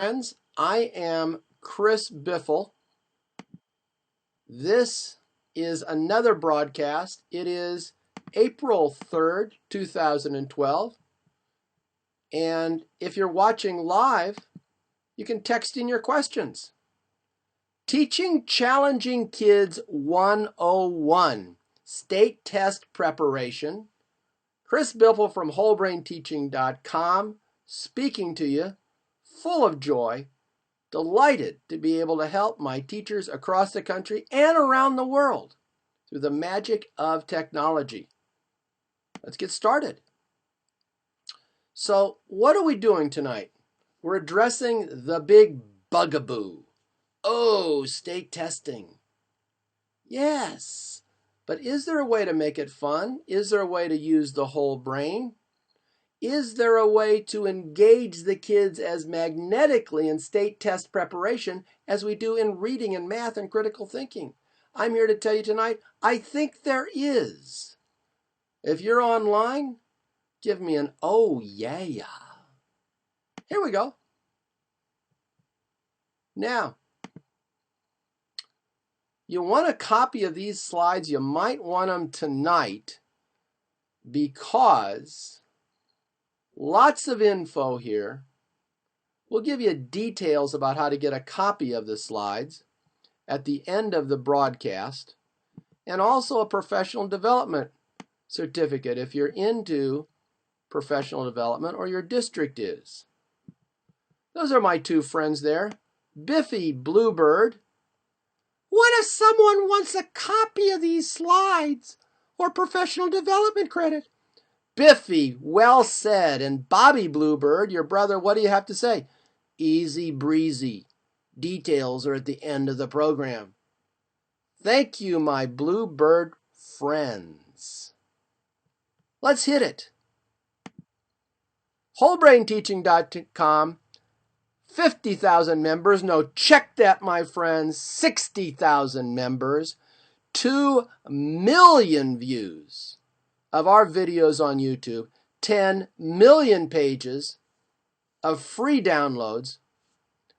friends. I am Chris Biffle. This is another broadcast. It is April 3rd, 2012. And if you're watching live, you can text in your questions. Teaching Challenging Kids 101, State Test Preparation. Chris Biffle from WholeBrainTeaching.com speaking to you, full of joy, delighted to be able to help my teachers across the country and around the world through the magic of technology. Let's get started. So, what are we doing tonight? We're addressing the big bugaboo. Oh, state testing. Yes, but is there a way to make it fun? Is there a way to use the whole brain? Is there a way to engage the kids as magnetically in state test preparation as we do in reading and math and critical thinking? I'm here to tell you tonight, I think there is. If you're online, give me an oh yeah. Here we go. Now, you want a copy of these slides, you might want them tonight because lots of info here. We'll give you details about how to get a copy of the slides at the end of the broadcast, and also a professional development certificate if you're into professional development or your district is. Those are my two friends there. Biffy Bluebird. What if someone wants a copy of these slides or professional development credit? Biffy, well said. And Bobby Bluebird, your brother, what do you have to say? Easy breezy. Details are at the end of the program. Thank you, my Bluebird friends. Let's hit it. WholeBrainTeaching.com, 50,000 members. No, check that, my friends. 60,000 members. 2 million views of our videos on YouTube. 10 million pages of free downloads.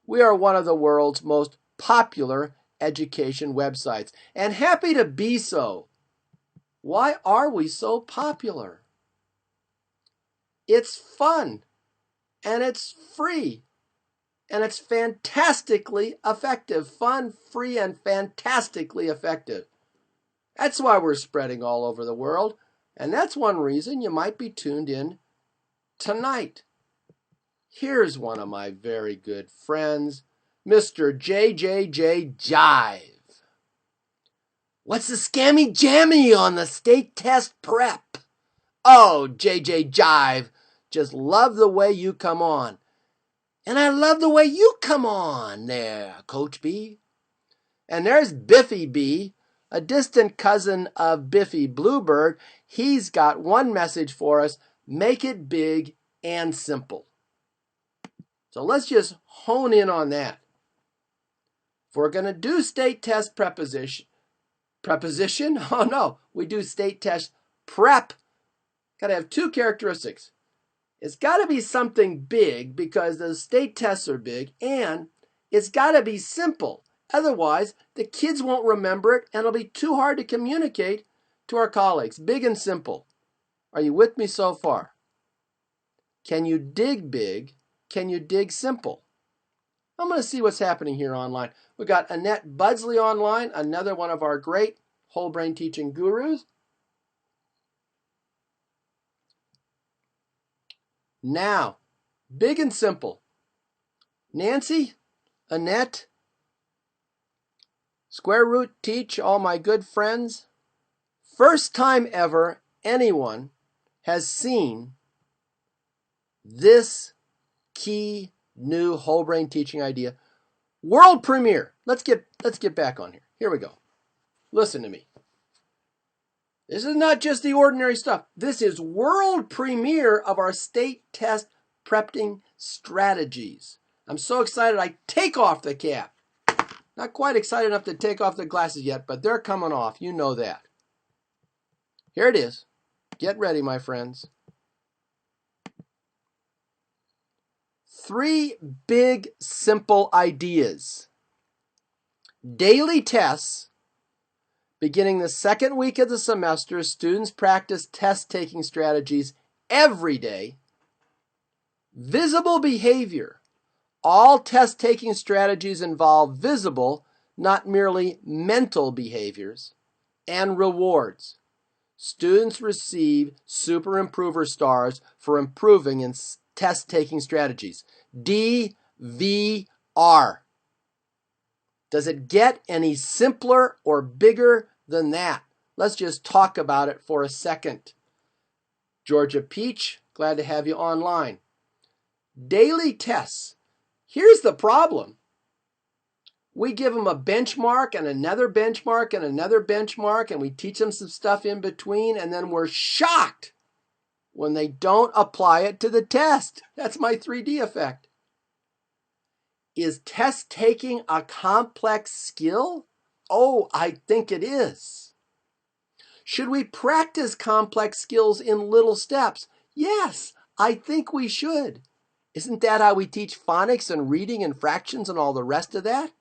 We are one of the world's most popular education websites, and happy to be so. Why are we so popular? It's fun, and it's free, and it's fantastically effective. Fun, free, and fantastically effective. That's why we're spreading all over the world, and that's one reason you might be tuned in tonight. Here's one of my very good friends, Mr. JJJ Jive. What's the scammy jammy on the state test prep? Oh, JJ Jive, just love the way you come on. And I love the way you come on there, Coach B. And there's Biffy B, a distant cousin of Biffy Bluebird. He's got one message for us: make it big and simple. So let's just hone in on that. If we're going to do state test preposition? Oh no, we do state test prep. Got to have two characteristics. It's got to be something big because the state tests are big, and it's got to be simple. Otherwise, the kids won't remember it, and it'll be too hard to communicate to our colleagues. Big and simple. Are you with me so far? Can you dig big? Can you dig simple? I'm going to see what's happening here online. We got Annette Budsley online, another one of our great whole brain teaching gurus. Now, big and simple. Nancy, Annette, Square Root Teach, all my good friends. First time ever anyone has seen this key new whole brain teaching idea. World premiere. Let's get back on here. Here we go. Listen to me. This is not just the ordinary stuff. This is world premiere of our state test prepping strategies. I'm so excited I take off the cap. Not quite excited enough to take off the glasses yet, but they're coming off. You know that. Here it is. Get ready, my friends. 3 big, simple ideas. Daily tests. Beginning the second week of the semester, students practice test-taking strategies every day. Visible behavior. All test-taking strategies involve visible, not merely mental behaviors. And rewards. Students receive Super Improver stars for improving in test-taking strategies. DVR. Does it get any simpler or bigger than that? Let's just talk about it for a second. Georgia Peach, glad to have you online. Daily tests. Here's the problem. We give them a benchmark and another benchmark and another benchmark, and we teach them some stuff in between, and then we're shocked when they don't apply it to the test. That's my 3D effect. Is test taking a complex skill? Oh, I think it is. Should we practice complex skills in little steps? Yes, I think we should. Isn't that how we teach phonics and reading and fractions and all the rest of that?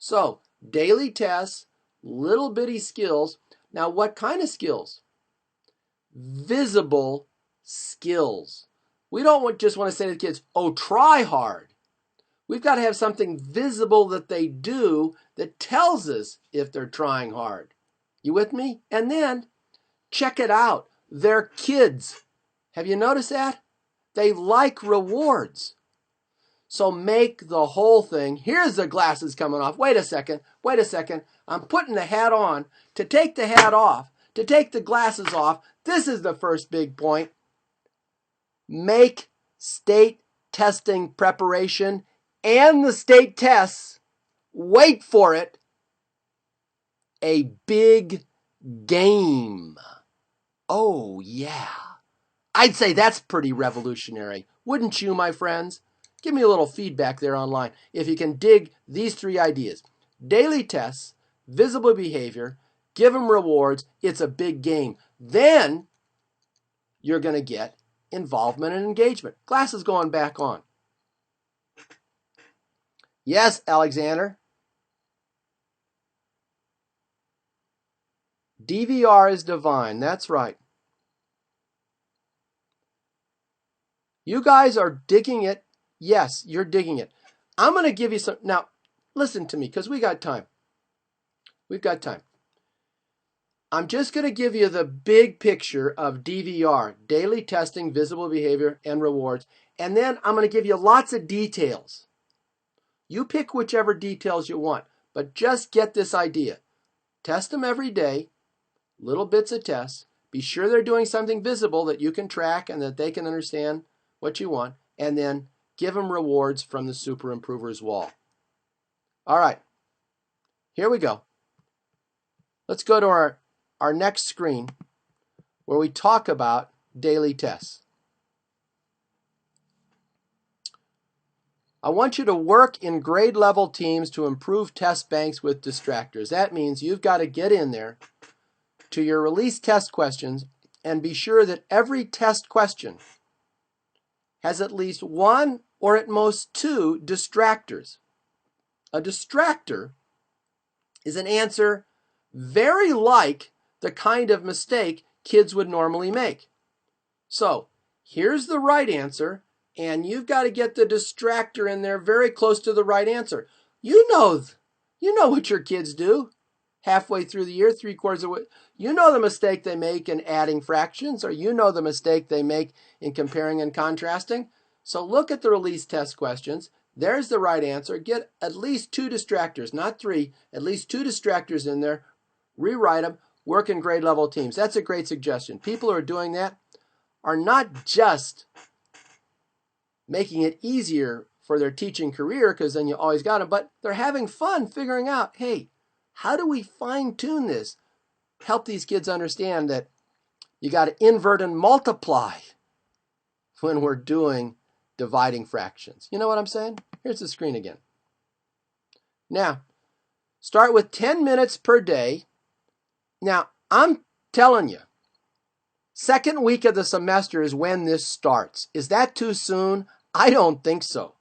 So, daily tests, little bitty skills. Now, what kind of skills? Visible skills. We don't just want to say to the kids, oh, try hard. We've got to have something visible that they do that tells us if they're trying hard. You with me? And then, check it out. They're kids. Have you noticed that? They like rewards. So make the whole thing. Here's the glasses coming off. Wait a second. I'm putting the hat on. To take the hat off, to take the glasses off, this is the first big point. Make state testing preparation and the state tests, wait for it, a big game. Oh, yeah. I'd say that's pretty revolutionary. Wouldn't you, my friends? Give me a little feedback there online if you can dig these 3 ideas. Daily tests, visible behavior, give them rewards, it's a big game. Then you're going to get involvement and engagement. Glasses going back on. Yes, Alexander. DVR is divine. That's right. You guys are digging it. Yes, you're digging it. I'm going to give you some. Now, listen to me because we got time. We've got time. I'm just going to give you the big picture of DVR, daily testing, visible behavior, and rewards. And then I'm going to give you lots of details. You pick whichever details you want, but just get this idea. Test them every day, little bits of tests. Be sure they're doing something visible that you can track and that they can understand what you want. And then give them rewards from the Super Improvers wall. All right, here we go. Let's go to our next screen where we talk about daily tests. I want you to work in grade level teams to improve test banks with distractors. That means you've got to get in there to your release test questions and be sure that every test question has at least 1 or at most 2 distractors. A distractor is an answer very like the kind of mistake kids would normally make. So here's the right answer, and you've got to get the distractor in there very close to the right answer. You know what your kids do halfway through the year, 3/4 of the way. You know the mistake they make in adding fractions, or you know the mistake they make in comparing and contrasting. So look at the release test questions. There's the right answer. Get at least 2 distractors, not 3, at least 2 distractors in there. Rewrite them. Work in grade level teams. That's a great suggestion. People who are doing that are not just making it easier for their teaching career, because then you always got them, but they're having fun figuring out, hey, how do we fine-tune this? Help these kids understand that you got to invert and multiply when we're doing dividing fractions. You know what I'm saying? Here's the screen again. Now, start with 10 minutes per day. Now, I'm telling you, second week of the semester is when this starts. Is that too soon? I don't think so.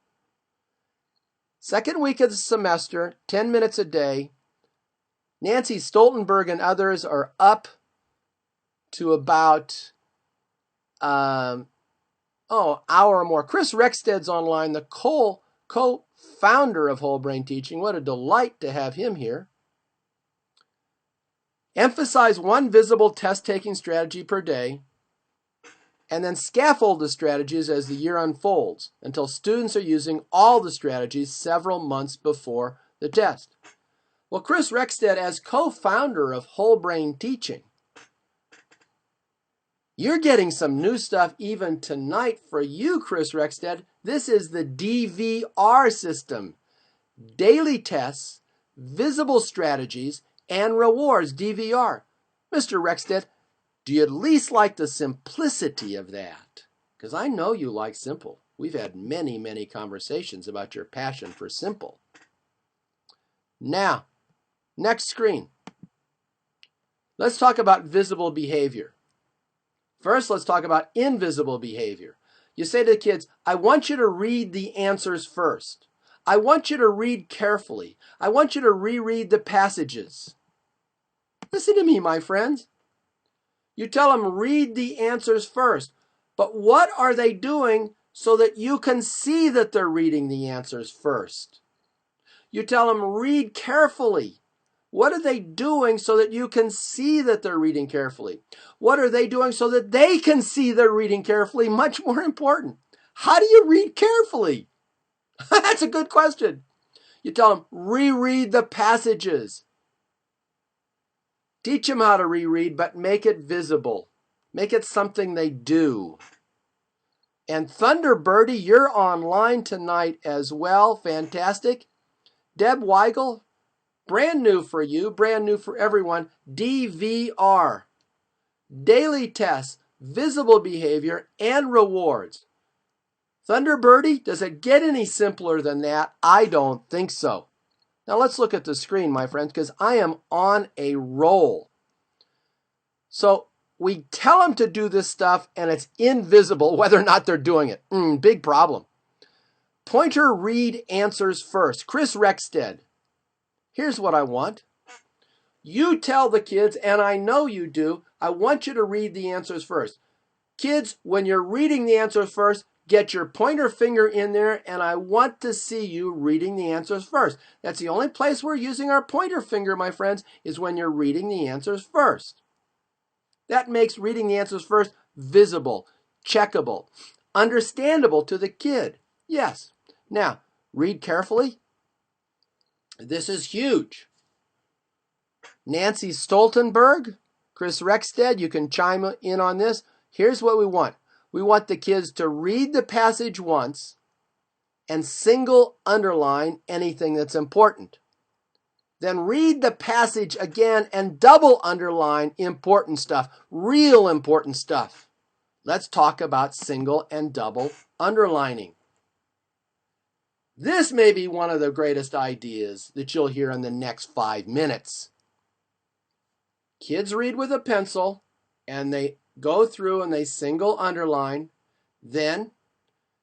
Second week of the semester, 10 minutes a day. Nancy Stoltenberg and others are up to about hour or more. Chris Rexted's online, the co-founder of Whole Brain Teaching. What a delight to have him here. Emphasize one visible test-taking strategy per day, and then scaffold the strategies as the year unfolds until students are using all the strategies several months before the test. Well, Chris Rexted, as co-founder of Whole Brain Teaching, you're getting some new stuff even tonight for you, Chris Rexted. This is the DVR system. Daily tests, visible strategies, and rewards, DVR. Mr. Rexted, do you at least like the simplicity of that? Because I know you like simple. We've had many, many conversations about your passion for simple. Now, next screen. Let's talk about visible behavior. First, let's talk about invisible behavior. You say to the kids, I want you to read the answers first. I want you to read carefully. I want you to reread the passages. Listen to me, my friends. You tell them, read the answers first. But what are they doing so that you can see that they're reading the answers first? You tell them, read carefully. What are they doing so that you can see that they're reading carefully? What are they doing so that they can see they're reading carefully? Much more important. How do you read carefully? That's a good question. You tell them, reread the passages. Teach them how to reread, but make it visible. Make it something they do. And Thunderbirdie, you're online tonight as well. Fantastic. Deb Weigel, brand new for you, brand new for everyone. DVR. Daily tests, visible behavior, and rewards. Thunderbirdie, does it get any simpler than that? I don't think so. Now let's look at the screen, my friends, because I am on a roll. So we tell them to do this stuff, and it's invisible whether or not they're doing it. Big problem. Pointer read answers first. Chris Rexted. Here's what I want. You tell the kids, and I know you do, I want you to read the answers first. Kids, when you're reading the answers first, get your pointer finger in there, and I want to see you reading the answers first. That's the only place we're using our pointer finger, my friends, is when you're reading the answers first. That makes reading the answers first visible, checkable, understandable to the kid. Yes. Now, read carefully. This is huge. Nancy Stoltenberg, Chris Rexted, you can chime in on this. Here's what we want. We want the kids to read the passage once and single underline anything that's important. Then read the passage again and double underline important stuff, real important stuff. Let's talk about single and double underlining. This may be one of the greatest ideas that you'll hear in the next 5 minutes. Kids read with a pencil, and they go through and they single underline. Then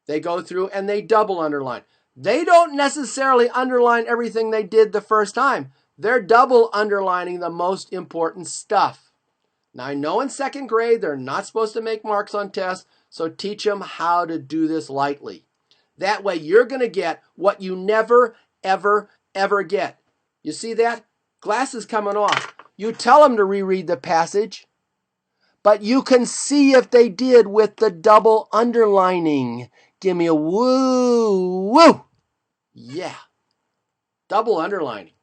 they go through and they double underline. They don't necessarily underline everything they did the first time. They're double underlining the most important stuff. Now, I know in second grade they're not supposed to make marks on tests, so teach them how to do this lightly. That way you're going to get what you never, ever, ever get. You see that? Glasses coming off. You tell them to reread the passage, but you can see if they did with the double underlining. Give me a woo, woo. Yeah. Double underlining.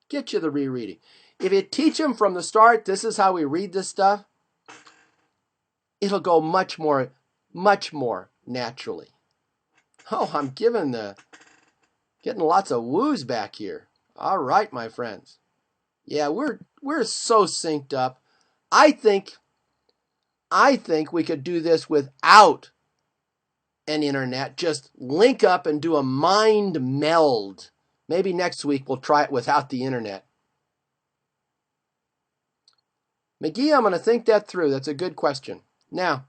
Get you the rereading. If you teach them from the start, this is how we read this stuff, it'll go much more naturally. Oh, I'm getting lots of woos back here. All right, my friends. Yeah, we're so synced up. I think we could do this without an internet. Just link up and do a mind meld. Maybe next week we'll try it without the internet. McGee, I'm going to think that through. That's a good question. Now,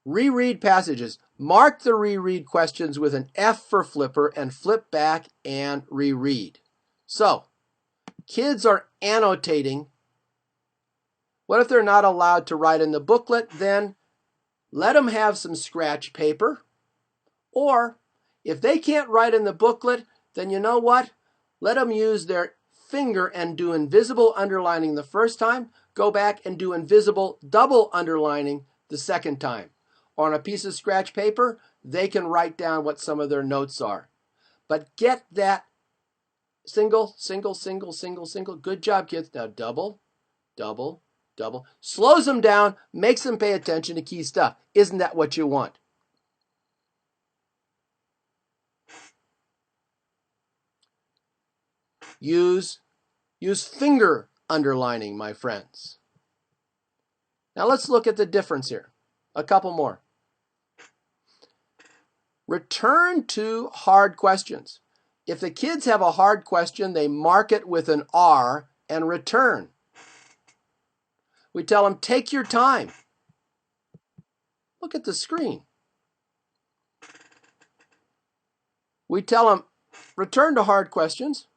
reread passages. Mark the reread questions with an F for flipper and flip back and reread. So, kids are annotating. What if they're not allowed to write in the booklet? Then let them have some scratch paper. Or if they can't write in the booklet, then you know what? Let them use their finger and do invisible underlining the first time. Go back and do invisible double underlining the second time. Or on a piece of scratch paper, they can write down what some of their notes are. But get that single, single, single, single, single. Good job, kids. Now double, double, double. Slows them down, makes them pay attention to key stuff. Isn't that what you want? Use finger underlining, my friends. Now let's look at the difference here. A couple more. Return to hard questions. If the kids have a hard question, they mark it with an R and return. We tell them, take your time. Look at the screen. We tell them, return to hard questions.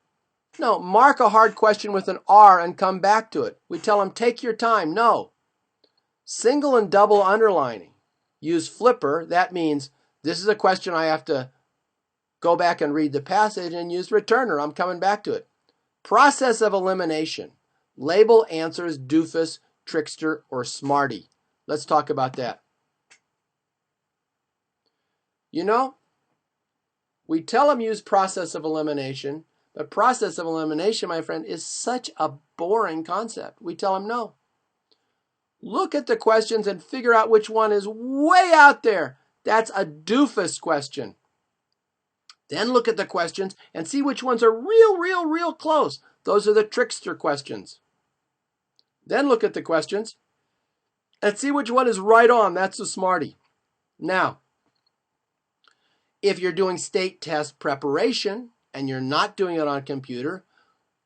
No, mark a hard question with an R and come back to it. We tell them, take your time. No. Single and double underlining. Use flipper. That means this is a question I have to go back and read the passage, and use returner. I'm coming back to it. Process of elimination. Label answers doofus, trickster, or smarty. Let's talk about that. You know, we tell them use process of elimination, but process of elimination, my friend, is such a boring concept. We tell them no. Look at the questions and figure out which one is way out there. That's a doofus question. Then look at the questions and see which ones are real close. Those are the trickster questions. Then look at the questions and see which one is right on. That's the smarty. Now, if you're doing state test preparation and you're not doing it on a computer,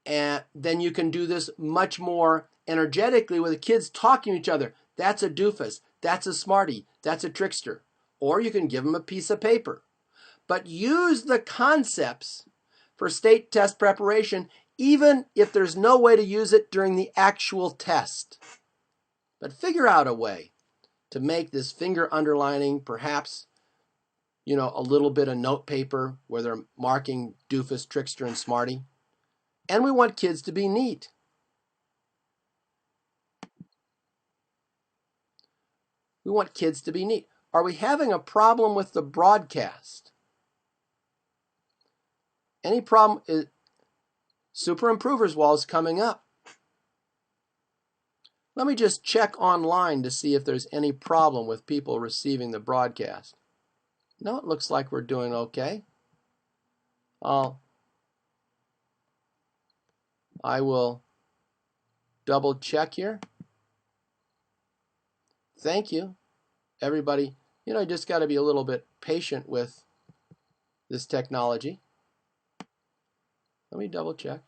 then you can do this much more energetically with the kids talking to each other. That's a doofus. That's a smarty. That's a trickster. Or you can give them a piece of paper. But use the concepts for state test preparation even if there's no way to use it during the actual test. But figure out a way to make this finger underlining, perhaps, a little bit of note paper where they're marking doofus, trickster, and smarty. And we want kids to be neat. We want kids to be neat. Are we having a problem with the broadcast? Any problem? Super Improvers Wall is coming up. Let me just check online to see if there's any problem with people receiving the broadcast. No, it looks like we're doing okay. I will double check here. Thank you, everybody. You just got to be a little bit patient with this technology. Let me double check.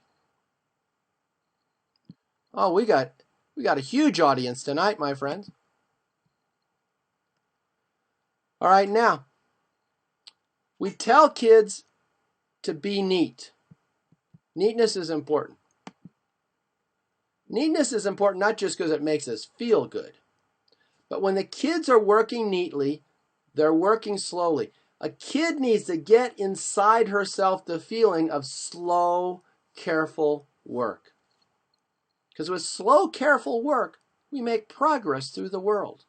Oh, we got a huge audience tonight, my friends. All right, now, we tell kids to be neat. Neatness is important. Neatness is important not just because it makes us feel good, but when the kids are working neatly, they're working slowly. A kid needs to get inside herself the feeling of slow, careful work. Because with slow, careful work, we make progress through the world.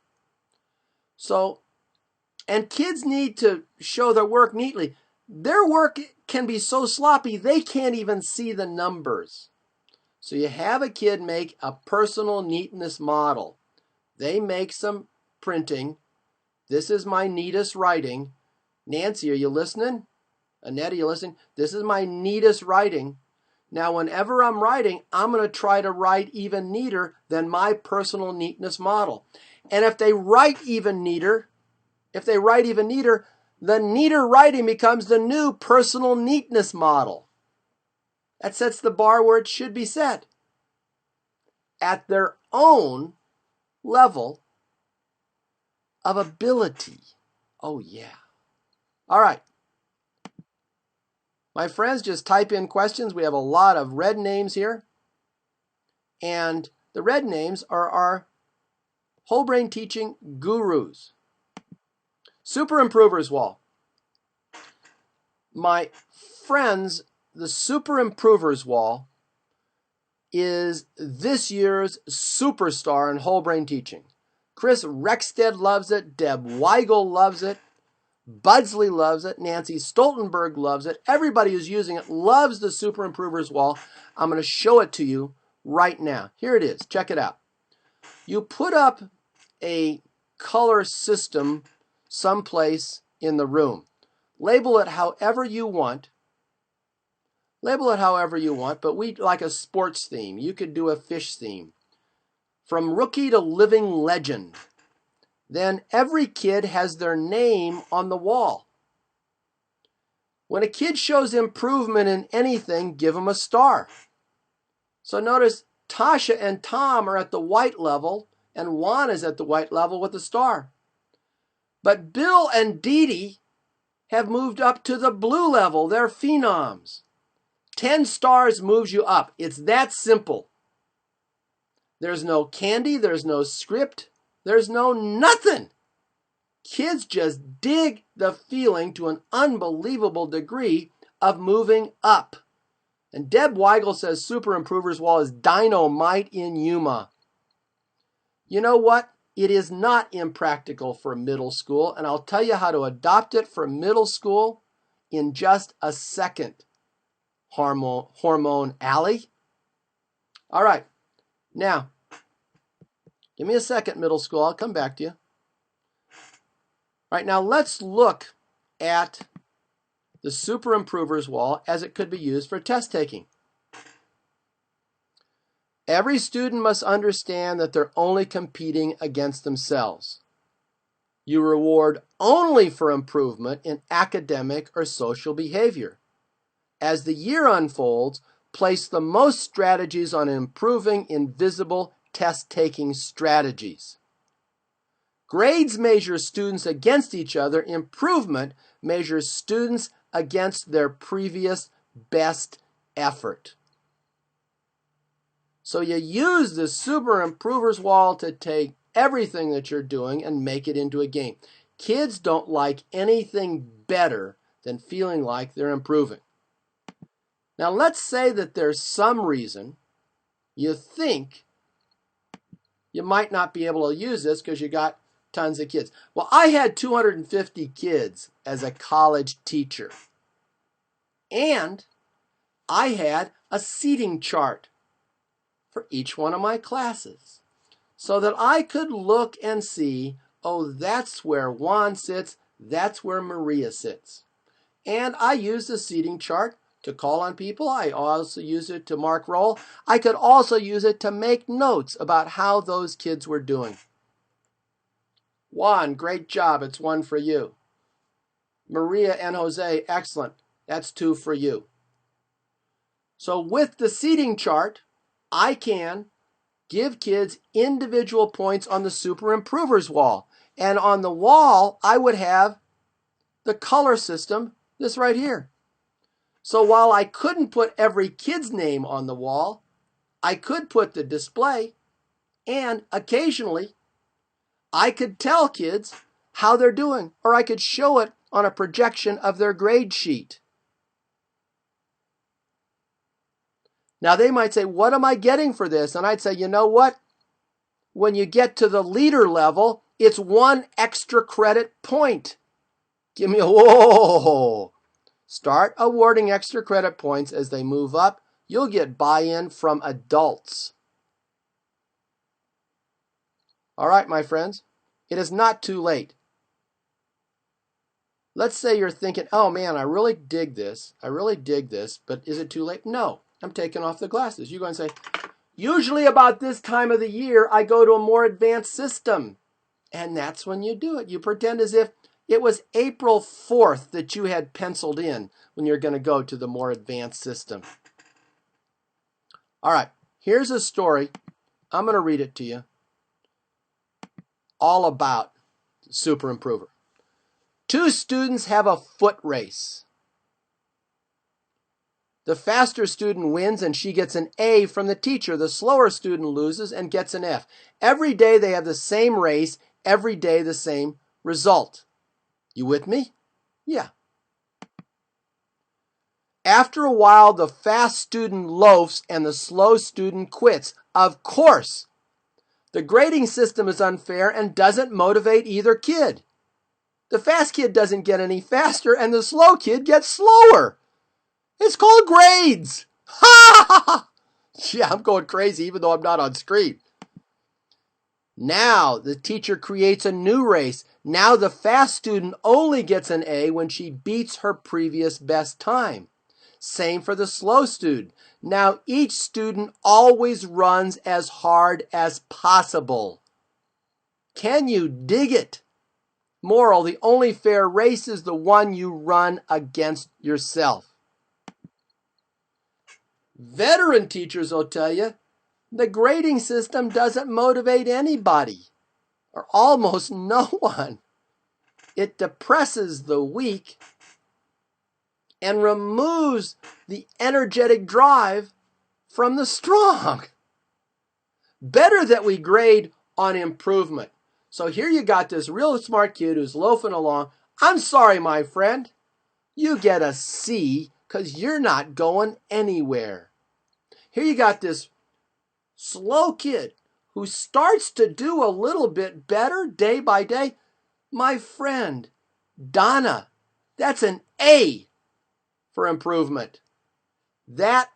And kids need to show their work neatly. Their work can be so sloppy, they can't even see the numbers. So you have a kid make a personal neatness model. They make some printing. This is my neatest writing. Nancy, are you listening? Annette, are you listening? This is my neatest writing. Now, whenever I'm writing, I'm going to try to write even neater than my personal neatness model. And if they write even neater, the neater writing becomes the new personal neatness model. That sets the bar where it should be set. At their own level of ability. Oh, yeah. All right. My friends, just type in questions. We have a lot of red names here. And the red names are our whole brain teaching gurus. Super Improvers Wall. My friends, the Super Improvers Wall is this year's superstar in whole brain teaching. Chris Rexted loves it. Deb Weigel loves it. Budsley loves it. Nancy Stoltenberg loves it. Everybody who's using it loves the Super Improvers Wall. I'm going to show it to you right now. Here it is. Check it out. You put up a color system someplace in the room. Label it however you want. Label it however you want, but we like a sports theme. You could do a fish theme. From rookie to living legend. Then every kid has their name on the wall. When a kid shows improvement in anything, give them a star. So notice Tasha and Tom are at the white level, and Juan is at the white level with a star. But Bill and Dee Dee have moved up to the blue level. They're phenoms. 10 stars moves you up. It's that simple. There's no candy. There's no script. There's no nothing. Kids just dig the feeling to an unbelievable degree of moving up. And Deb Weigel says Super Improvers Wall is dynamite in Yuma. You know what? It is not impractical for middle school, and I'll tell you how to adopt it for middle school in just a second. Hormone Alley. All right. Now, give me a second, middle school. I'll come back to you. All right, now let's look at the Super Improvers Wall as it could be used for test taking. Every student must understand that they're only competing against themselves. You reward only for improvement in academic or social behavior. As the year unfolds, place the most strategies on improving invisible test-taking strategies. Grades measure students against each other. Improvement measures students against their previous best effort. So you use the Super Improvers Wall to take everything that you're doing and make it into a game. Kids don't like anything better than feeling like they're improving. Now let's say that there's some reason you think you might not be able to use this because you got tons of kids. Well, I had 250 kids as a college teacher. And I had a seating chart for each one of my classes so that I could look and see, oh, that's where Juan sits, that's where Maria sits. And I used the seating chart to call on people. I also use it to mark roll. I could also use it to make notes about how those kids were doing. Juan, great job. It's 1 for you. Maria and Jose, excellent. That's 2 for you. So with the seating chart, I can give kids individual points on the Super Improvers Wall. And on the wall, I would have the color system, this right here. So while I couldn't put every kid's name on the wall, I could put the display, and occasionally I could tell kids how they're doing, or I could show it on a projection of their grade sheet. Now they might say, what am I getting for this? And I'd say, you know what? When you get to the leader level, it's 1 extra credit point. Give me a whoa. Start awarding extra credit points as they move up. You'll get buy-in from adults. All right, my friends, it is not too late. Let's say you're thinking, oh man, I really dig this, but is it too late? No, I'm taking off the glasses. You're going to say, usually about this time of the year, I go to a more advanced system. And that's when you do it. You pretend as if it was April 4th that you had penciled in when you're going to go to the more advanced system. All right, here's a story. I'm going to read it to you. All about Super Improver. Two students have a foot race. The faster student wins and she gets an A from the teacher. The slower student loses and gets an F. Every day they have the same race, every day the same result. You with me? Yeah. After a while, the fast student loafs and the slow student quits. Of course, the grading system is unfair and doesn't motivate either kid. The fast kid doesn't get any faster and the slow kid gets slower. It's called grades. Ha ha ha! Yeah, I'm going crazy even though I'm not on screen. Now the teacher creates a new race. Now the fast student only gets an A when she beats her previous best time. Same for the slow student. Now each student always runs as hard as possible. Can you dig it? Moral, the only fair race is the one you run against yourself. Veteran teachers will tell you the grading system doesn't motivate anybody, or almost no one. It depresses the weak and removes the energetic drive from the strong. Better that we grade on improvement. So here you got this real smart kid who's loafing along. I'm sorry, my friend. You get a C because you're not going anywhere. Here you got this slow kid who starts to do a little bit better day by day. My friend, Donna, that's an A for improvement. That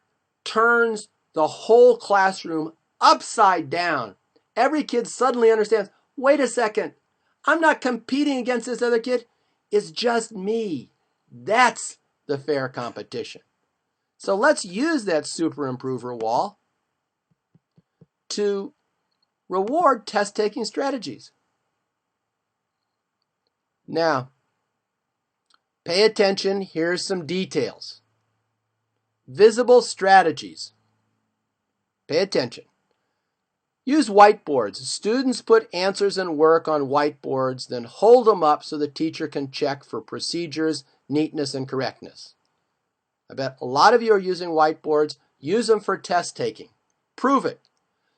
turns the whole classroom upside down. Every kid suddenly understands, wait a second, I'm not competing against this other kid. It's just me. That's the fair competition. So let's use that super improver wall to reward test-taking strategies. Now, pay attention. Here's some details. Visible strategies. Pay attention. Use whiteboards. Students put answers and work on whiteboards, then hold them up so the teacher can check for procedures, neatness, and correctness. I bet a lot of you are using whiteboards. Use them for test taking. Prove it.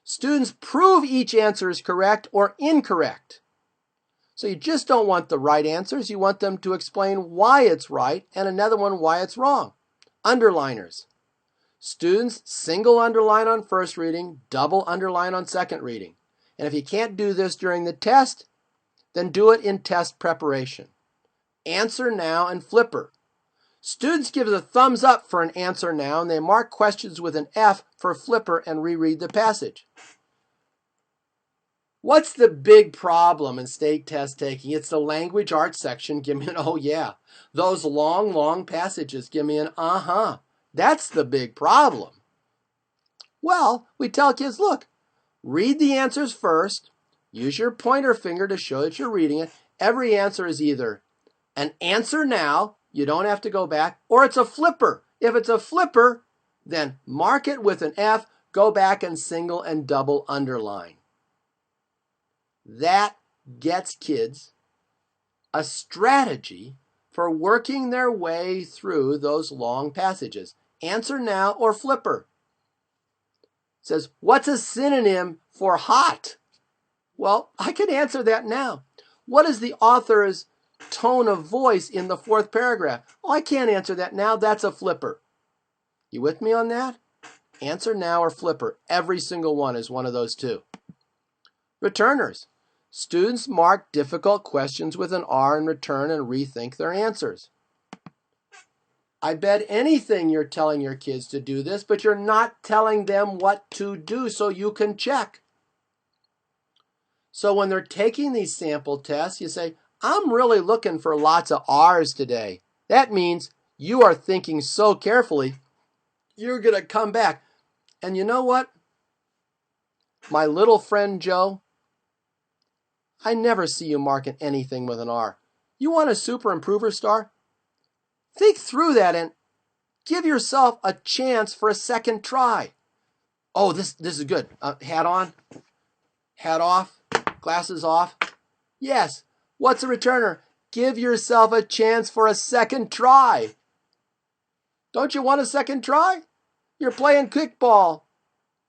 Students prove each answer is correct or incorrect. So you just don't want the right answers. You want them to explain why it's right and another one why it's wrong. Underliners. Students single underline on first reading, double underline on second reading. And if you can't do this during the test, then do it in test preparation. Answer now and flipper. Students give a thumbs up for an answer now and they mark questions with an F for flipper and reread the passage. What's the big problem in state test taking? It's the language arts section. Give me an oh yeah. Those long passages. Give me an uh-huh. That's the big problem. Well, we tell kids, look, read the answers first. Use your pointer finger to show that you're reading it. Every answer is either an answer now, you don't have to go back, or it's a flipper. If it's a flipper, then mark it with an F, go back and single and double underline. That gets kids a strategy for working their way through those long passages. Answer now or flipper. It says, what's a synonym for hot? Well, I can answer that now. What is the author's tone of voice in the fourth paragraph? Oh, I can't answer that now. That's a flipper. You with me on that? Answer now or flipper. Every single one is one of those two. Returners. Students mark difficult questions with an R and return and rethink their answers. I bet anything you're telling your kids to do this, but you're not telling them what to do so you can check. So when they're taking these sample tests, you say, I'm really looking for lots of R's today. That means you are thinking so carefully, you're going to come back. And you know what? My little friend Joe, I never see you marking anything with an R. You want a super improver star? Think through that and give yourself a chance for a second try. Oh, this is good. Hat on, hat off, glasses off. Yes. What's a returner? Give yourself a chance for a second try. Don't you want a second try? You're playing kickball,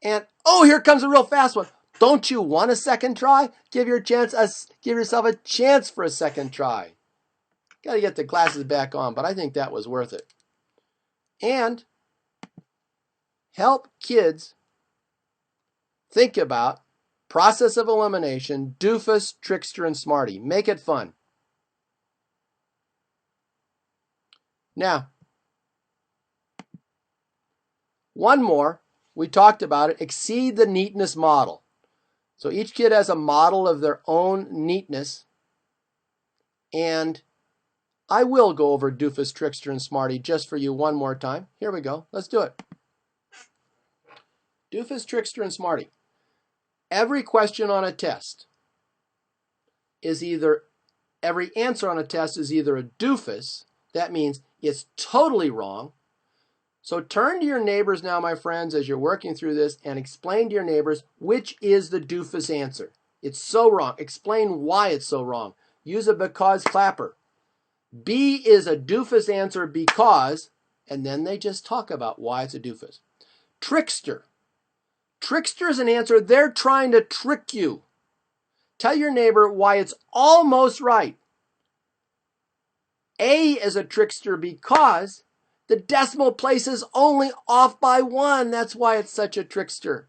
and oh, here comes a real fast one. Don't you want a second try? Give yourself a chance for a second try. Got to get the glasses back on, but I think that was worth it. And help kids think about process of elimination, doofus, trickster, and smarty. Make it fun. Now, one more. We talked about it. Exceed the neatness model. So each kid has a model of their own neatness. And I will go over doofus, trickster, and smarty just for you one more time. Here we go. Let's do it. Doofus, trickster, and smarty. Every question on a test is either, every answer on a test is either a doofus, that means it's totally wrong. So turn to your neighbors now, my friends, as you're working through this, and explain to your neighbors which is the doofus answer. It's so wrong. Explain why it's so wrong. Use a because clapper. B is a doofus answer because, and then they just talk about why it's a doofus. Trickster. Trickster is an answer. They're trying to trick you. Tell your neighbor why it's almost right. A is a trickster because the decimal place is only off by 1. That's why it's such a trickster.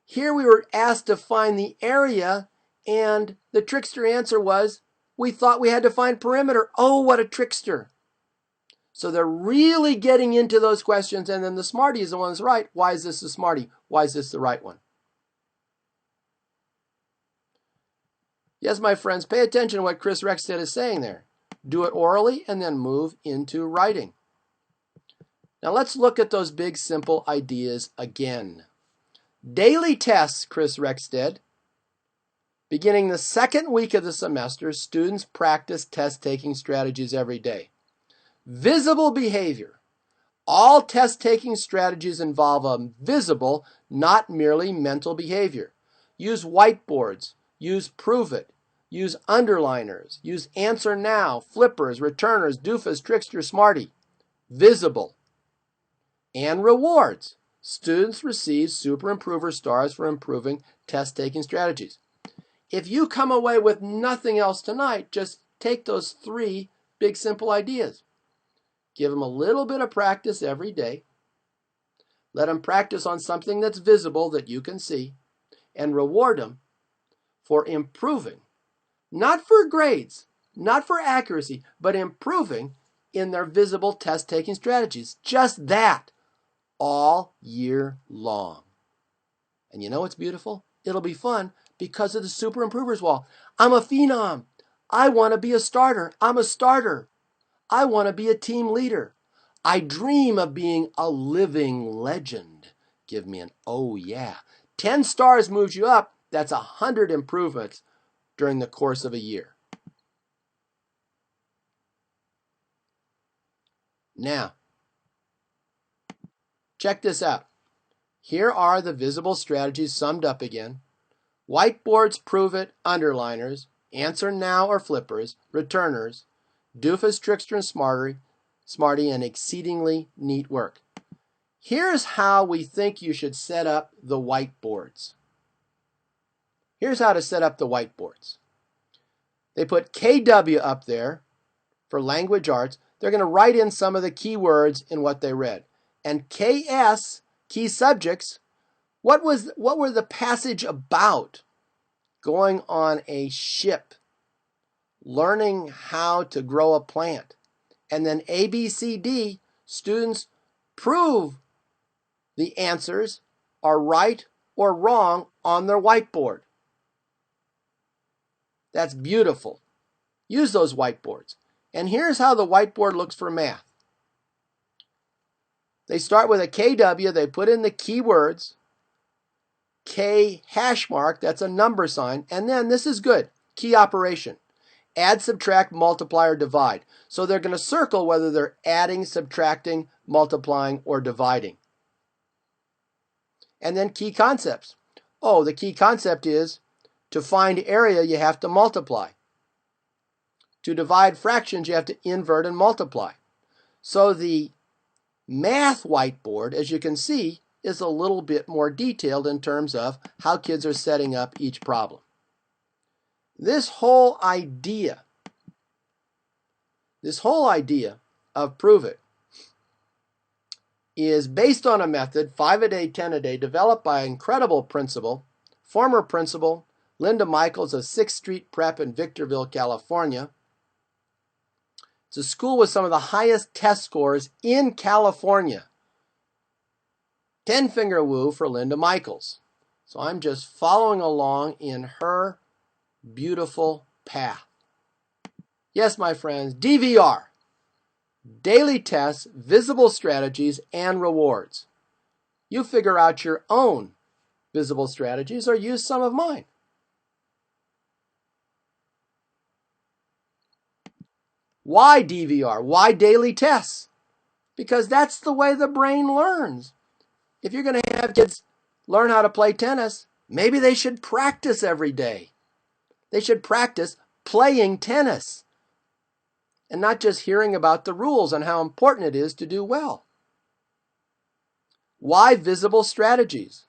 Here we were asked to find the area, and the trickster answer was, we thought we had to find perimeter. Oh, what a trickster. So they're really getting into those questions, and then the smarty is the one that's right. Why is this a smarty? Why is this the right one? Yes, my friends, pay attention to what Chris Rexted is saying there. Do it orally and then move into writing. Now let's look at those big simple ideas again. Daily tests, Chris Rexted. Beginning the second week of the semester, students practice test-taking strategies every day. Visible behavior. All test-taking strategies involve a visible, not merely mental behavior. Use whiteboards. Use prove it. Use underliners. Use answer now, flippers, returners, doofus, trickster, smarty. Visible. And rewards. Students receive super improver stars for improving test-taking strategies. If you come away with nothing else tonight, just take those 3 big simple ideas. Give them a little bit of practice every day. Let them practice on something that's visible that you can see, and reward them for improving, not for grades, not for accuracy, but improving in their visible test-taking strategies. Just that, all year long. And you know what's beautiful? It'll be fun because of the Super Improvers Wall. I'm a phenom. I want to be a starter. I'm a starter. I want to be a team leader. I dream of being a living legend. Give me an oh yeah. 10 stars moves you up. That's 100 improvements during the course of a year. Now, check this out. Here are the visible strategies summed up again. Whiteboards, prove it, underliners, answer now or flippers, returners, doofus, trickster, and smarty, and exceedingly neat work. Here's how we think you should set up the whiteboards. Here's how to set up the whiteboards. They put KW up there for language arts. They're going to write in some of the keywords in what they read. And KS, key subjects, what were the passage about? Going on a ship, learning how to grow a plant. And then ABCD, students prove the answers are right or wrong on their whiteboard. That's beautiful. Use those whiteboards. And here's how the whiteboard looks for math. They start with a KW, they put in the keywords, K hash mark, that's a number sign, and then this is good, key operation. Add, subtract, multiply, or divide. So they're going to circle whether they're adding, subtracting, multiplying, or dividing. And then key concepts. Oh, the key concept is to find area, you have to multiply. To divide fractions, you have to invert and multiply. So the math whiteboard, as you can see, is a little bit more detailed in terms of how kids are setting up each problem. This whole idea of Prove It is based on a method, 5 a day, 10 a day, developed by an incredible principal, former principal Linda Michaels of 6th Street Prep in Victorville, California. It's a school with some of the highest test scores in California. 10-finger woo for Linda Michaels. So I'm just following along in her beautiful path. Yes, my friends, DVR. Daily tests, visible strategies, and rewards. You figure out your own visible strategies or use some of mine. Why DVR? Why daily tests? Because that's the way the brain learns. If you're going to have kids learn how to play tennis, maybe they should practice every day. They should practice playing tennis and not just hearing about the rules and how important it is to do well. Why visible strategies?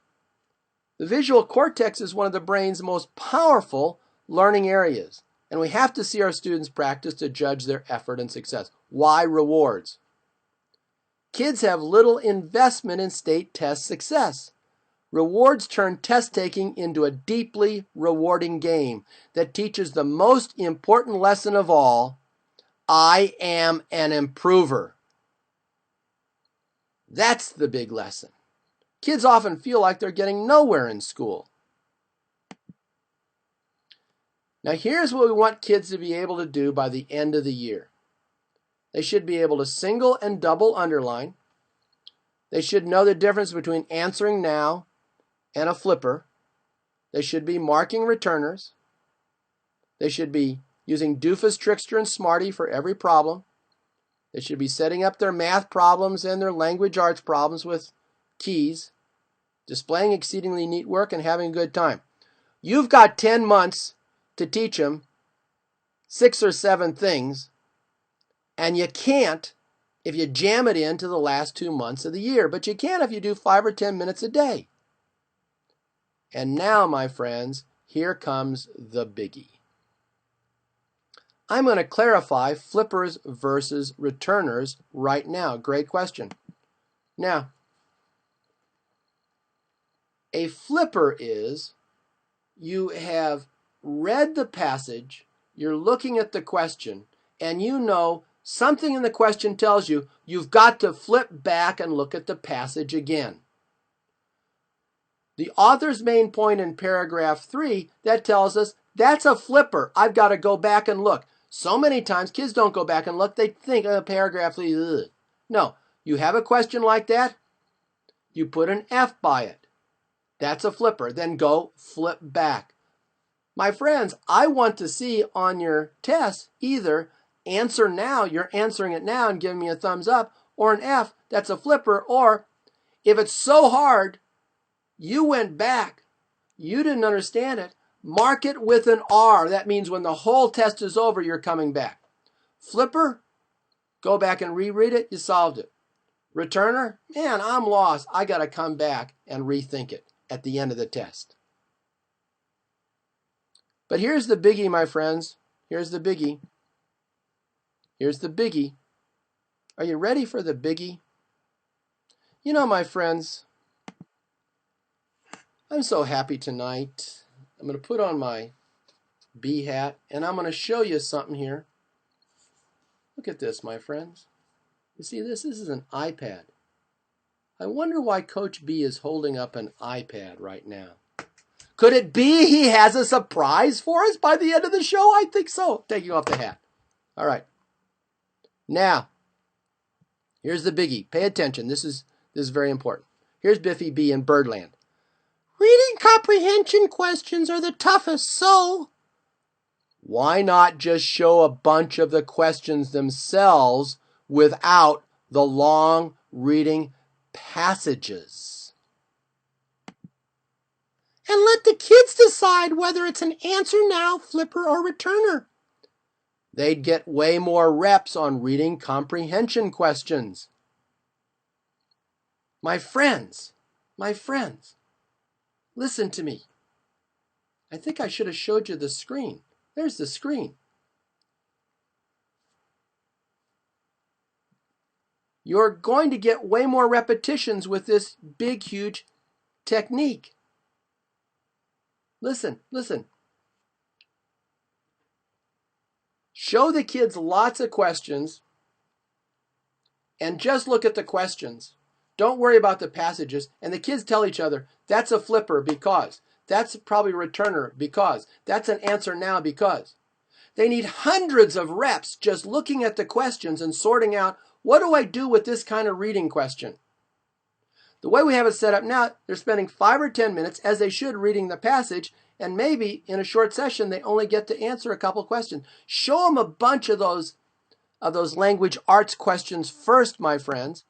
The visual cortex is one of the brain's most powerful learning areas, and we have to see our students practice to judge their effort and success. Why rewards? Kids have little investment in state test success. Rewards turn test taking into a deeply rewarding game that teaches the most important lesson of all: I am an improver. That's the big lesson. Kids often feel like they're getting nowhere in school. Now here's what we want kids to be able to do by the end of the year. They should be able to single and double underline. They should know the difference between answering now and a flipper. They should be marking returners. They should be using Doofus, Trickster, and Smarty for every problem. They should be setting up their math problems and their language arts problems with keys, displaying exceedingly neat work, and having a good time. You've got 10 months to teach them 6 or 7 things, and you can't if you jam it into the last 2 months of the year, but you can if you do 5 or 10 minutes a day. And now, my friends, here comes the biggie. I'm going to clarify flippers versus returners right now. Great question. Now, a flipper is you have read the passage, you're looking at the question, and you know something in the question tells you you've got to flip back and look at the passage again. The author's main point in paragraph 3, that tells us that's a flipper. I've got to go back and look. So many times kids don't go back and look. They think paragraph 3. Ugh. No, you have a question like that, you put an F by it. That's a flipper. Then go flip back. My friends, I want to see on your test either answer now, you're answering it now and giving me a thumbs up, or an F, that's a flipper, or if it's so hard, you went back, you didn't understand it, mark it with an R. That means when the whole test is over, you're coming back. Flipper, go back and reread it, you solved it. Returner, man, I'm lost. I got to come back and rethink it at the end of the test. But here's the biggie, my friends. Here's the biggie. Here's the biggie. Are you ready for the biggie? You know, my friends, I'm so happy tonight. I'm going to put on my B hat, and I'm going to show you something here. Look at this, my friends. You see this? This is an iPad. I wonder why Coach B is holding up an iPad right now. Could it be he has a surprise for us by the end of the show? I think so. Taking off the hat. All right. Now, here's the biggie. Pay attention. This is very important. Here's Biffy B in Birdland. Reading comprehension questions are the toughest, so why not just show a bunch of the questions themselves without the long reading passages? And let the kids decide whether it's an answer now, flipper, or returner. They'd get way more reps on reading comprehension questions. My friends, listen to me. I think I should have showed you the screen. There's the screen. You're going to get way more repetitions with this big, huge technique. Listen. Show the kids lots of questions and just look at the questions. Don't worry about the passages. And the kids tell each other, that's a flipper because. That's probably a returner because. That's an answer now because. They need hundreds of reps just looking at the questions and sorting out, what do I do with this kind of reading question? The way we have it set up now, they're spending 5 or 10 minutes, as they should, reading the passage, and maybe in a short session they only get to answer a couple questions. Show them a bunch of those language arts questions first, my friends.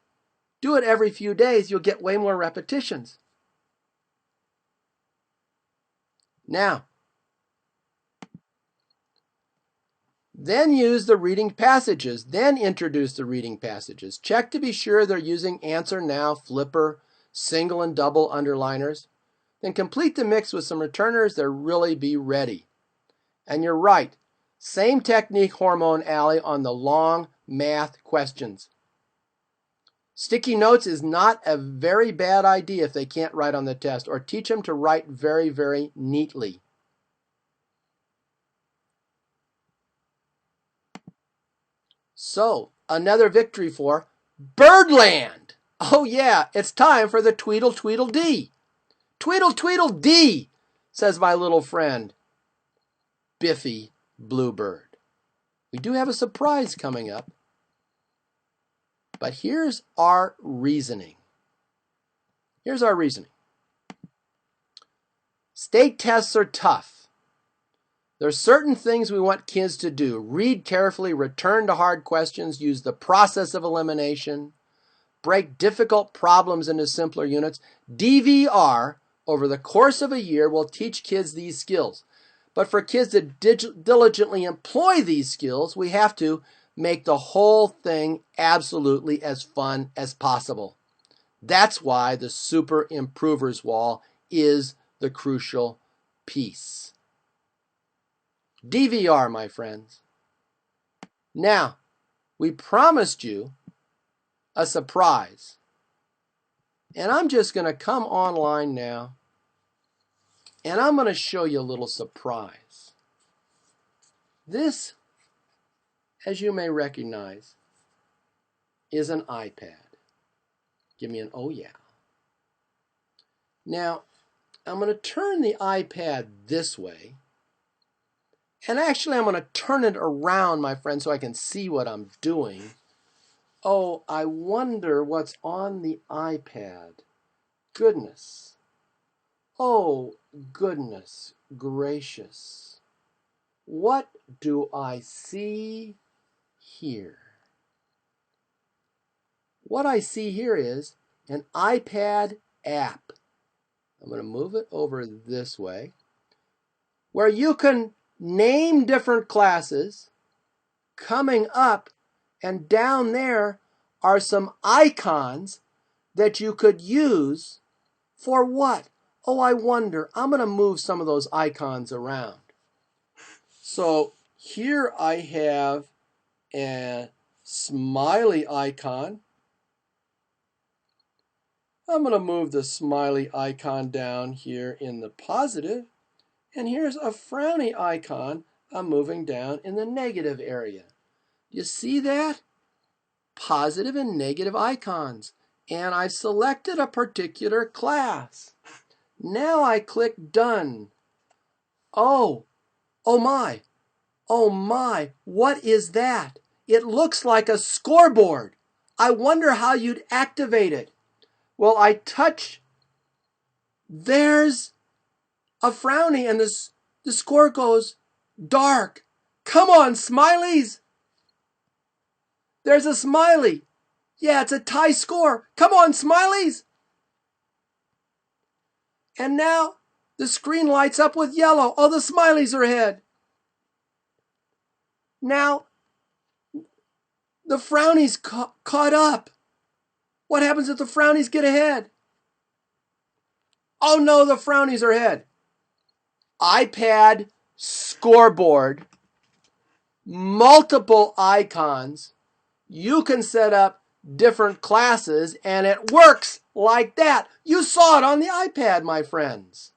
Do it every few days. You'll get way more repetitions. Now, then use the reading passages. Then introduce the reading passages. Check to be sure they're using answer now, flipper, single and double underliners. Then complete the mix with some returners. They'll really be ready. And you're right. Same technique, Hormone Alley, on the long math questions. Sticky notes is not a very bad idea if they can't write on the test, or teach them to write very, very neatly. So, another victory for Birdland. Oh yeah, it's time for the Tweedle Tweedle Dee. Tweedle Tweedle Dee, says my little friend, Biffy Bluebird. We do have a surprise coming up, but here's our reasoning. State tests are tough. There's certain things we want kids to do. Read carefully, return to hard questions, use the process of elimination, break difficult problems into simpler units. DVR, over the course of a year, will teach kids these skills. But for kids to diligently employ these skills, we have to make the whole thing absolutely as fun as possible. That's why the Super Improvers Wall is the crucial piece. DVR, my friends. Now, we promised you a surprise. And I'm just going to come online now, and I'm going to show you a little surprise. This, as you may recognize, is an iPad. Give me an oh yeah. Now, I'm going to turn the iPad this way. And actually, I'm going to turn it around, my friend, so I can see what I'm doing. Oh, I wonder what's on the iPad. Goodness. Oh, goodness gracious. What do I see here? What I see here is an iPad app. I'm going to move it over this way, where you can name different classes. Coming up and down there are some icons that you could use for what? Oh, I wonder. I'm going to move some of those icons around. So here I have a smiley icon. I'm going to move the smiley icon down here in the positive. And here's a frowny icon I'm moving down in the negative area. You see that? Positive and negative icons. And I've selected a particular class. Now I click Done. Oh my, what is that? It looks like a scoreboard. I wonder how you'd activate it. Well, I touch, there's a frowny and the score goes dark. Come on, smileys. There's a smiley. Yeah, it's a tie score. Come on, smileys. And now the screen lights up with yellow. Oh, the smileys are ahead. Now, the Frownies caught up. What happens if the Frownies get ahead? Oh no, the Frownies are ahead. iPad scoreboard, multiple icons. You can set up different classes and it works like that. You saw it on the iPad, my friends.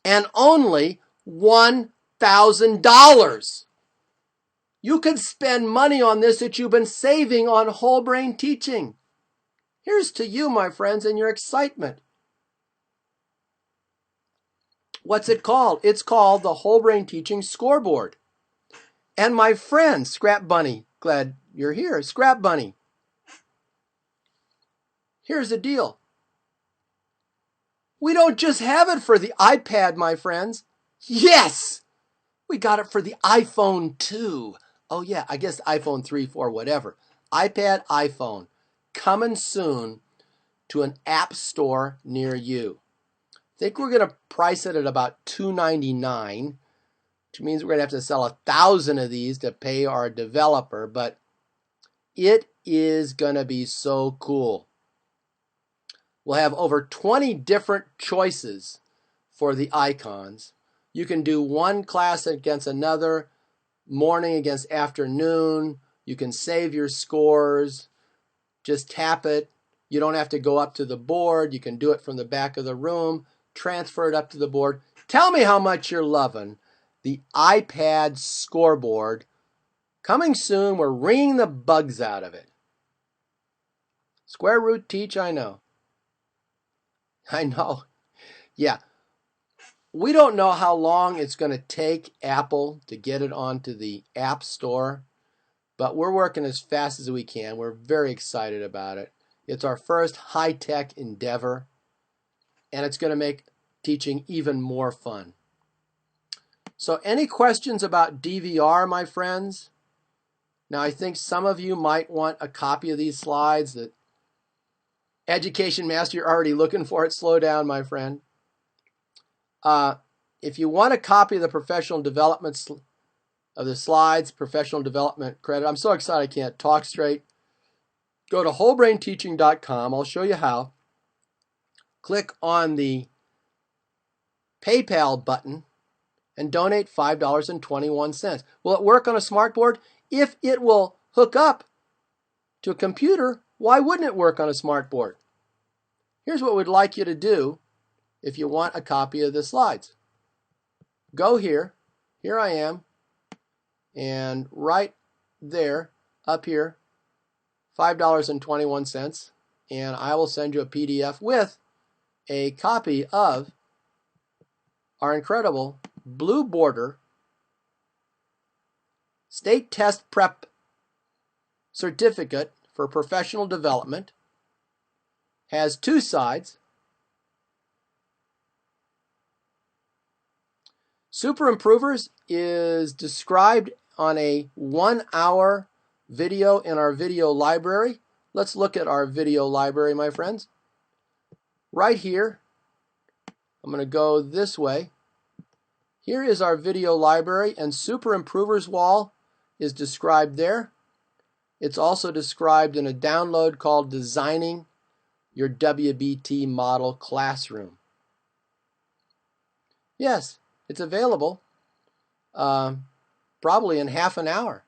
And only $1,000. You could spend money on this that you've been saving on whole brain teaching. Here's to you, my friends, and your excitement. What's it called? It's called the Whole Brain Teaching Scoreboard. And my friend, Scrap Bunny, glad you're here. Scrap Bunny, here's the deal. We don't just have it for the iPad, my friends. Yes, we got it for the iPhone too. Oh yeah, I guess iPhone 3, 4, whatever. iPad, iPhone, coming soon to an app store near you. I think we're going to price it at about $2.99, which means we're going to have to sell 1,000 of these to pay our developer, but it is going to be so cool. We'll have over 20 different choices for the icons. You can do one class against another, morning against afternoon. You can save your scores. Just tap it. You don't have to go up to the board. You can do it from the back of the room. Transfer it up to the board. Tell me how much you're loving the iPad scoreboard. Coming soon, we're wringing the bugs out of it. Square root teach, I know. I know. Yeah. We don't know how long it's going to take Apple to get it onto the App Store, but we're working as fast as we can. We're very excited about it. It's our first high-tech endeavor, and it's going to make teaching even more fun. So any questions about DVR, my friends? Now, I think some of you might want a copy of these slides. That Education Master, you're already looking for it. Slow down, my friend. If you want a copy of the professional development of the slides, professional development credit, I'm so excited I can't talk straight. Go to wholebrainteaching.com. I'll show you how. Click on the PayPal button and donate $5.21. Will it work on a smartboard? If it will hook up to a computer, why wouldn't it work on a smartboard? Here's what we'd like you to do if you want a copy of the slides. Go here. Here I am. And right there, up here, $5.21. And I will send you a PDF with a copy of our incredible blue border state test prep certificate for professional development. Has two sides. Super Improvers is described on a 1-hour video in our video library. Let's look at our video library, my friends. Right here, I'm going to go this way. Here is our video library, and Super Improvers wall is described there. It's also described in a download called Designing Your WBT Model Classroom. Yes, it's available probably in half an hour.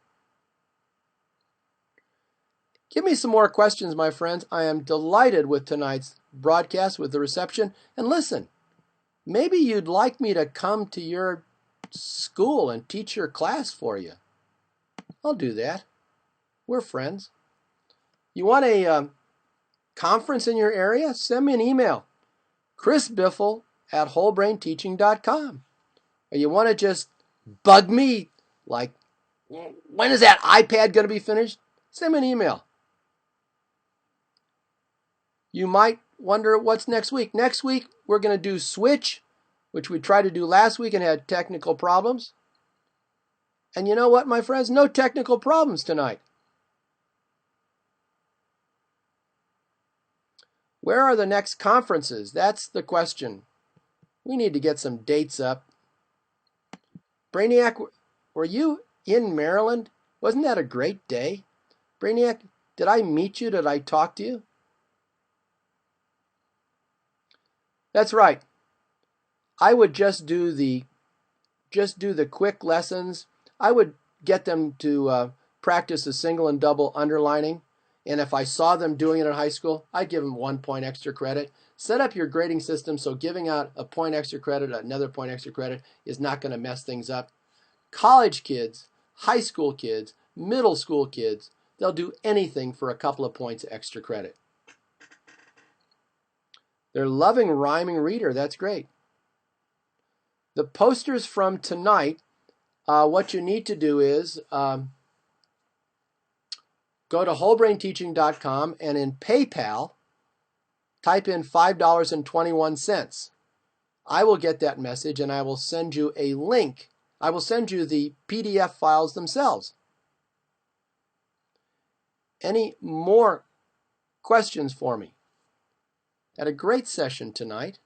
Give me some more questions, my friends. I am delighted with tonight's broadcast, with the reception. And listen, maybe you'd like me to come to your school and teach your class for you. I'll do that. We're friends. You want a conference in your area? Send me an email. chrisbiffle@wholebrainteaching.com. Or you want to just bug me like, when is that iPad going to be finished? Send me an email. You might wonder what's next week. Next week, we're going to do Switch, which we tried to do last week and had technical problems. And you know what, my friends? No technical problems tonight. Where are the next conferences? That's the question. We need to get some dates up. Brainiac, Were you in Maryland? Wasn't that a great day? Brainiac, did I meet you? Did I talk to you? That's right. I would just do the quick lessons. I would get them to practice the single and double underlining. And if I saw them doing it in high school, I'd give them 1 point extra credit. Set up your grading system so giving out a point extra credit, another point extra credit, is not going to mess things up. College kids, high school kids, middle school kids, they'll do anything for a couple of points extra credit. They're loving rhyming reader. That's great. The posters from tonight, what you need to do is go to wholebrainteaching.com and in PayPal, type in $5.21. I will get that message and I will send you a link. I will send you the PDF files themselves. Any more questions for me? Had a great session tonight.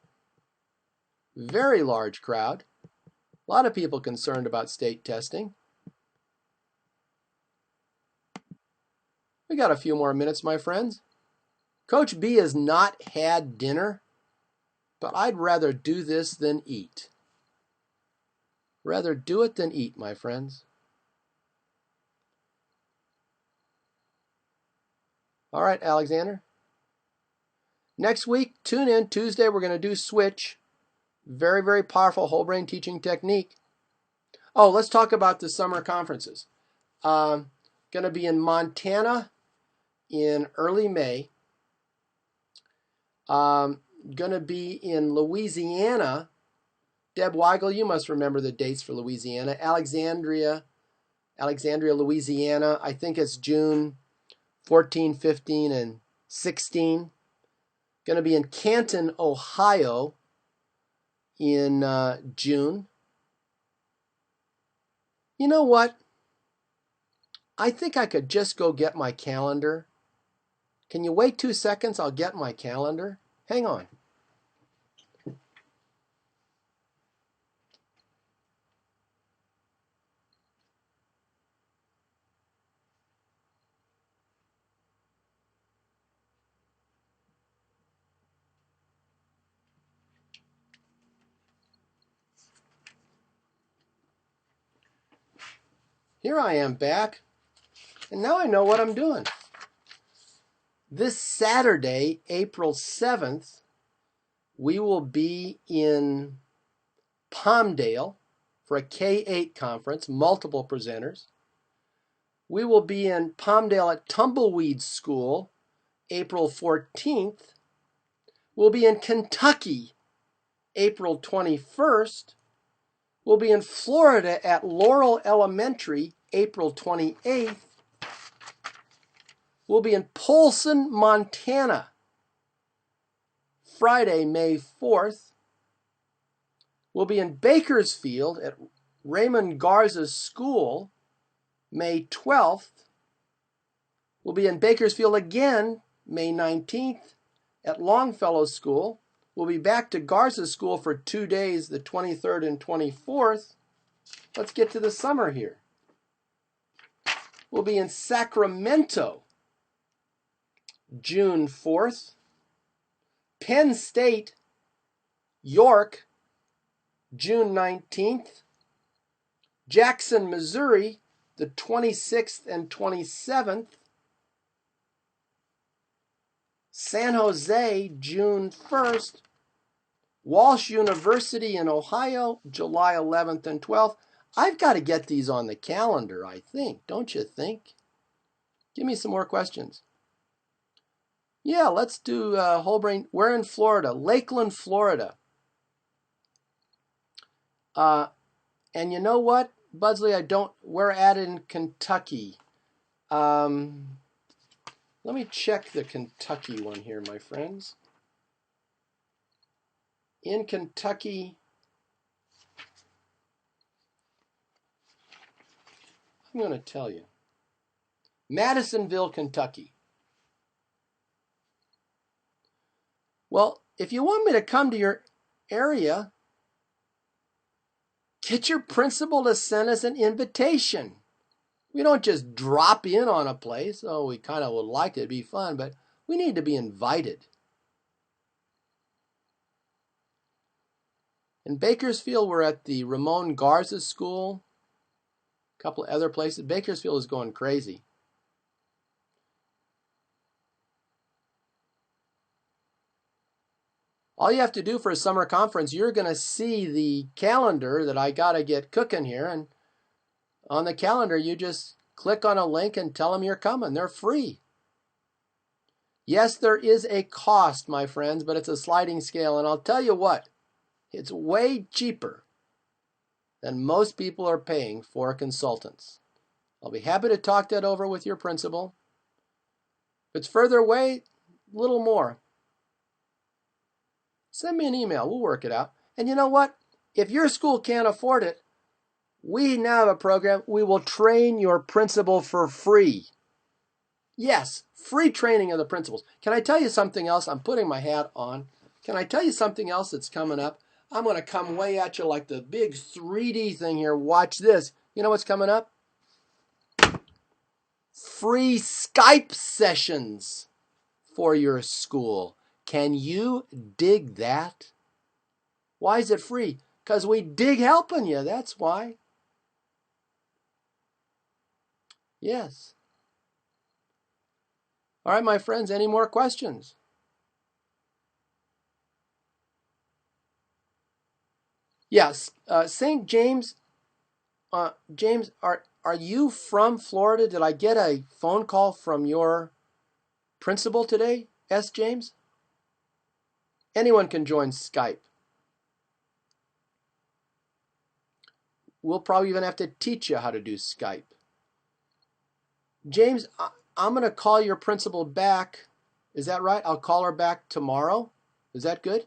Very large crowd. A lot of people concerned about state testing. We got a few more minutes, my friends. Coach B has not had dinner, but I'd rather do this than eat. Rather do it than eat, my friends. All right, Alexander. Next week, tune in. Tuesday, we're going to do switch. Very, very powerful whole brain teaching technique. Oh, let's talk about the summer conferences. Going to be in Montana in early May. Going to be in Louisiana. Deb Weigel, you must remember the dates for Louisiana. Alexandria, Louisiana. I think it's June 14, 15, and 16. Going to be in Canton, Ohio in June. You know what? I think I could just go get my calendar. Can you wait 2 seconds? I'll get my calendar. Hang on. Here I am back, and now I know what I'm doing. This Saturday, April 7th, we will be in Palmdale for a K-8 conference, multiple presenters. We will be in Palmdale at Tumbleweed School, April 14th. We'll be in Kentucky, April 21st. We'll be in Florida at Laurel Elementary, April 28th. We'll be in Polson, Montana, Friday, May 4th. We'll be in Bakersfield at Raymond Garza's school, May 12th. We'll be in Bakersfield again, May 19th, at Longfellow's school. We'll be back to Garza's school for 2 days, the 23rd and 24th. Let's get to the summer here. We'll be in Sacramento, June 4th. Penn State, York, June 19th. Jackson, Missouri, the 26th and 27th. San Jose, June 1st. Walsh University in Ohio, July 11th and 12th. I've got to get these on the calendar, I think. Don't you think? Give me some more questions. Yeah, let's do whole brain. We're in Florida, Lakeland, Florida. And you know what, Budsley, we're at in Kentucky. Let me check the Kentucky one here, my friends. In Kentucky, I'm going to tell you. Madisonville, Kentucky. Well, if you want me to come to your area, Get your principal to send us an invitation. We don't just drop in on a place. Oh, we kind of would like it to be fun, but we need to be invited. In Bakersfield, we're at the Ramon Garza School. A couple of other places. Bakersfield is going crazy. All you have to do for a summer conference, you're going to see the calendar that I got to get cooking here. And on the calendar, you just click on a link and tell them you're coming. They're free. Yes, there is a cost, my friends, but it's a sliding scale. And I'll tell you what, it's way cheaper than most people are paying for consultants. I'll be happy to talk that over with your principal. If it's further away, a little more. Send me an email. We'll work it out. And you know what? If your school can't afford it, we now have a program. We will train your principal for free. Yes, free training of the principals. Can I tell you something else? I'm putting my hat on. Can I tell you something else that's coming up? I'm going to come way at you like the big 3D thing here. Watch this. You know what's coming up? Free Skype sessions for your school. Can you dig that? Why is it free? Because we dig helping you. That's why. Yes. All right, my friends, any more questions? Yes. St. James, James, are you from Florida? Did I get a phone call from your principal today? S. James? Anyone can join Skype. We'll probably even have to teach you how to do Skype. James, I'm going to call your principal back. Is that right? I'll call her back tomorrow. Is that good?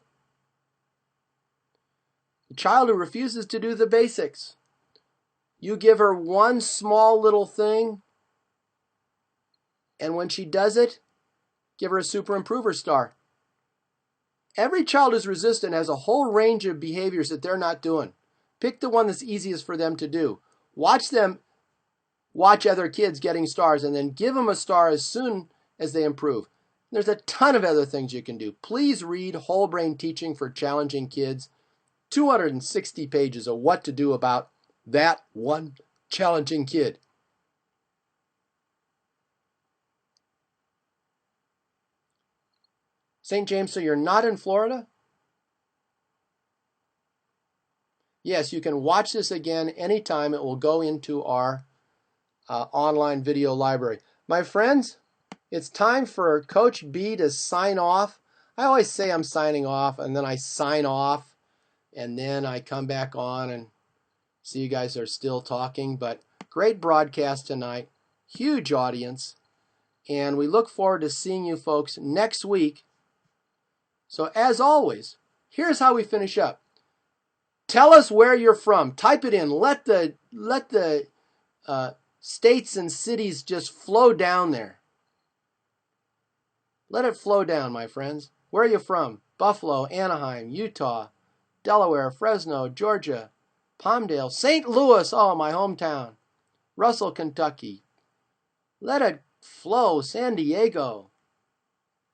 The child who refuses to do the basics. You give her one small little thing, and when she does it, give her a super improver star. Every child who's resistant has a whole range of behaviors that they're not doing. Pick the one that's easiest for them to do. Watch them watch other kids getting stars and then give them a star as soon as they improve. There's a ton of other things you can do. Please read Whole Brain Teaching for Challenging Kids. 260 pages of what to do about that one challenging kid. St. James, so you're not in Florida? Yes, you can watch this again anytime. It will go into our online video library. My friends, it's time for Coach B to sign off. I always say I'm signing off, and then I sign off, and then I come back on and see you guys are still talking. But great broadcast tonight, huge audience, and we look forward to seeing you folks next week. So as always, here's how we finish up. Tell us where you're from. Type it in. Let the states and cities just flow down there. Let it flow down, my friends. Where are you from? Buffalo, Anaheim, Utah, Delaware, Fresno, Georgia, Palmdale, St. Louis, oh, my hometown, Russell, Kentucky. Let it flow, San Diego,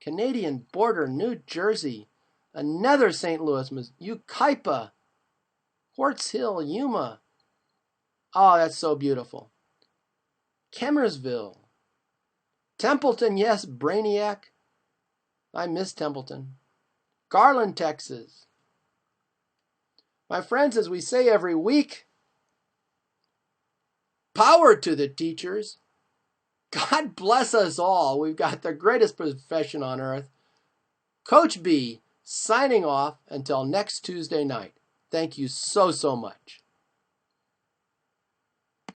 Canadian border, New Jersey, another St. Louis, Yucaipa, Quartz Hill, Yuma. Oh, that's so beautiful. Kemmersville, Templeton, yes, Brainiac. I miss Templeton. Garland, Texas. My friends, as we say every week, power to the teachers. God bless us all. We've got the greatest profession on earth. Coach B signing off until next Tuesday night. Thank you so much.